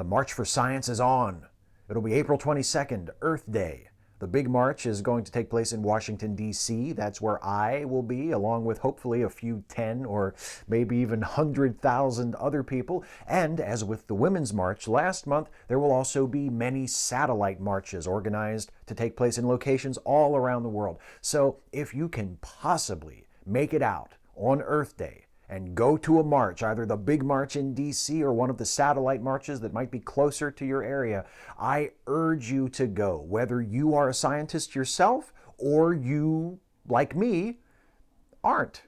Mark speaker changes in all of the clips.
Speaker 1: The March for Science is on. It'll be April 22nd, Earth Day. The big march is going to take place in Washington, D.C. That's where I will be, along with hopefully a few 10 or maybe even 100,000 other people. And as with the Women's March last month, there will also be many satellite marches organized to take place in locations all around the world. So if you can possibly make it out on Earth Day and go to a march, either the big march in D.C. or one of the satellite marches that might be closer to your area, I urge you to go, whether you are a scientist yourself or you, like me, aren't.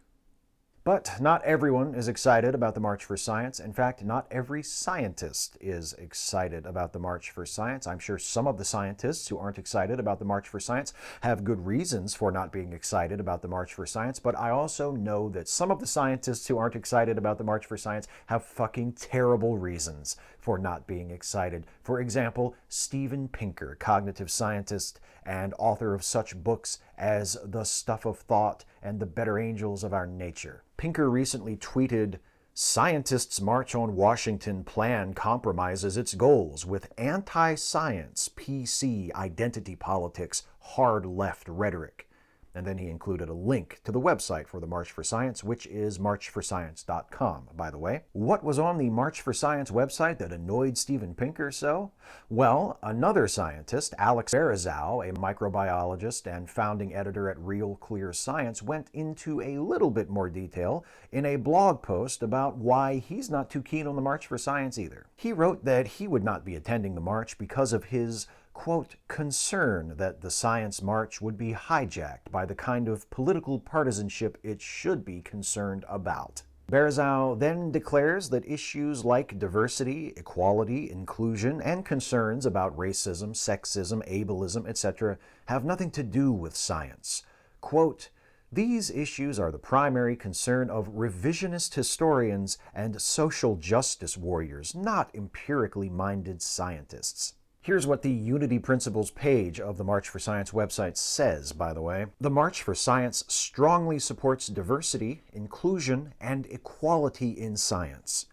Speaker 1: But not everyone is excited about the March for Science. In fact, not every scientist is excited about the March for Science. I'm sure some of the scientists who aren't excited about the March for Science have good reasons for not being excited about the March for Science, but I also know that some of the scientists who aren't excited about the March for Science have fucking terrible reasons for not being excited. For example, Steven Pinker, cognitive scientist and author of such books as The Stuff of Thought and The Better Angels of Our Nature. Pinker recently tweeted, "Scientists' March on Washington plan compromises its goals with anti-science, PC, identity politics, hard left rhetoric." And then he included a link to the website for the March for Science, which is marchforscience.com, by the way. What was on the March for Science website that annoyed Steven Pinker so? Well, another scientist, Alex Berezow, a microbiologist and founding editor at Real Clear Science, went into a little bit more detail in a blog post about why he's not too keen on the March for Science either. He wrote that he would not be attending the march because of his quote, concern that the science march would be hijacked by the kind of political partisanship it should be concerned about. Berezow then declares that issues like diversity, equality, inclusion, and concerns about racism, sexism, ableism, etc. have nothing to do with science. Quote, "These issues are the primary concern of revisionist historians and social justice warriors, not empirically minded scientists." Here's what the Unity Principles page of the March for Science website says, by the way. The March for Science strongly supports diversity, inclusion, and equality in science.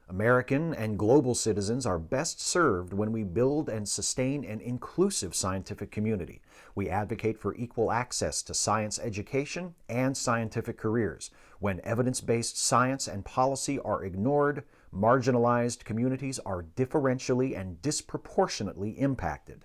Speaker 1: American and global citizens are best served when we build and sustain an inclusive scientific community. We advocate for equal access to science education and scientific careers. When evidence-based science and policy are ignored, marginalized communities are differentially and disproportionately impacted.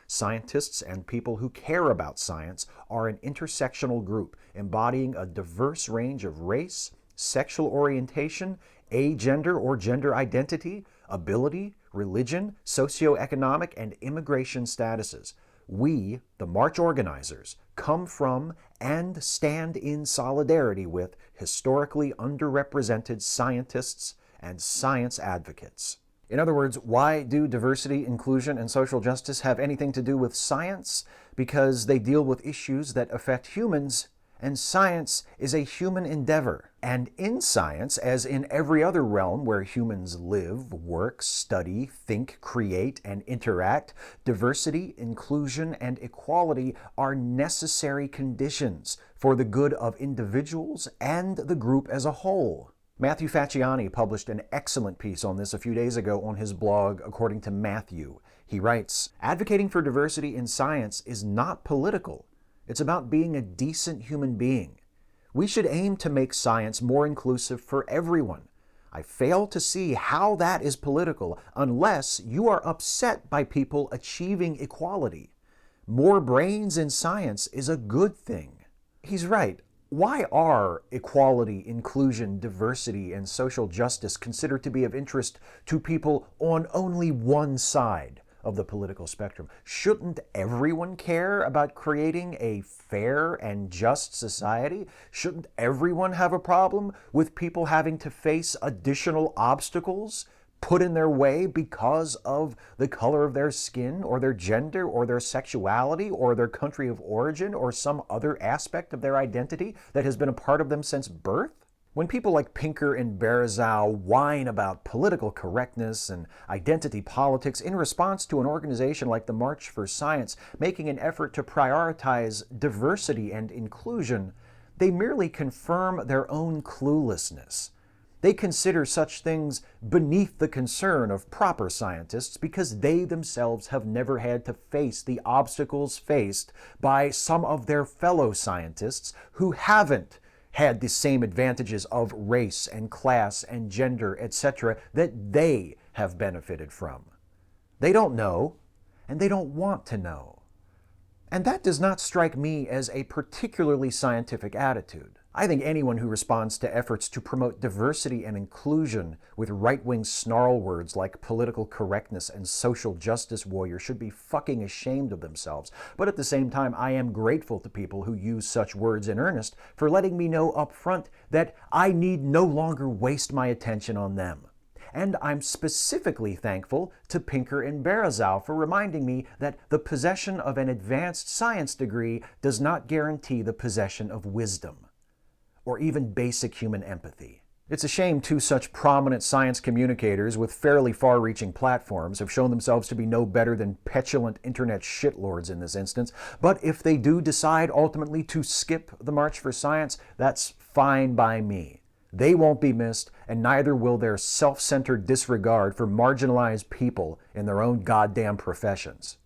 Speaker 1: Scientists and people who care about science are an intersectional group embodying a diverse range of race, sexual orientation, agender or gender identity, ability, religion, socioeconomic, and immigration statuses. We, the march organizers, come from and stand in solidarity with historically underrepresented scientists and science advocates. In other words, why do diversity, inclusion, and social justice have anything to do with science? Because they deal with issues that affect humans, and science is a human endeavor. And in science, as in every other realm where humans live, work, study, think, create, and interact, diversity, inclusion, and equality are necessary conditions for the good of individuals and the group as a whole. Matthew Facciani published an excellent piece on this a few days ago on his blog, According to Matthew. He writes, "Advocating for diversity in science is not political. It's about being a decent human being. We should aim to make science more inclusive for everyone. I fail to see how that is political unless you are upset by people achieving equality. More brains in science is a good thing." He's right. Why are equality, inclusion, diversity, and social justice considered to be of interest to people on only one side of the political spectrum? Shouldn't everyone care about creating a fair and just society? Shouldn't everyone have a problem with people having to face additional obstacles put in their way because of the color of their skin, or their gender, or their sexuality, or their country of origin, or some other aspect of their identity that has been a part of them since birth? When people like Pinker and Berezow whine about political correctness and identity politics in response to an organization like the March for Science making an effort to prioritize diversity and inclusion, they merely confirm their own cluelessness. They consider such things beneath the concern of proper scientists because they themselves have never had to face the obstacles faced by some of their fellow scientists who haven't had the same advantages of race and class and gender, etc., that they have benefited from. They don't know, and they don't want to know. And that does not strike me as a particularly scientific attitude. I think anyone who responds to efforts to promote diversity and inclusion with right-wing snarl words like political correctness and social justice warrior should be fucking ashamed of themselves. But at the same time, I am grateful to people who use such words in earnest for letting me know up front that I need no longer waste my attention on them. And I'm specifically thankful to Pinker and Barazow for reminding me that the possession of an advanced science degree does not guarantee the possession of wisdom, or even basic human empathy. It's a shame two such prominent science communicators with fairly far-reaching platforms have shown themselves to be no better than petulant internet shitlords in this instance, but if they do decide ultimately to skip the March for Science, that's fine by me. They won't be missed, and neither will their self-centered disregard for marginalized people in their own goddamn professions.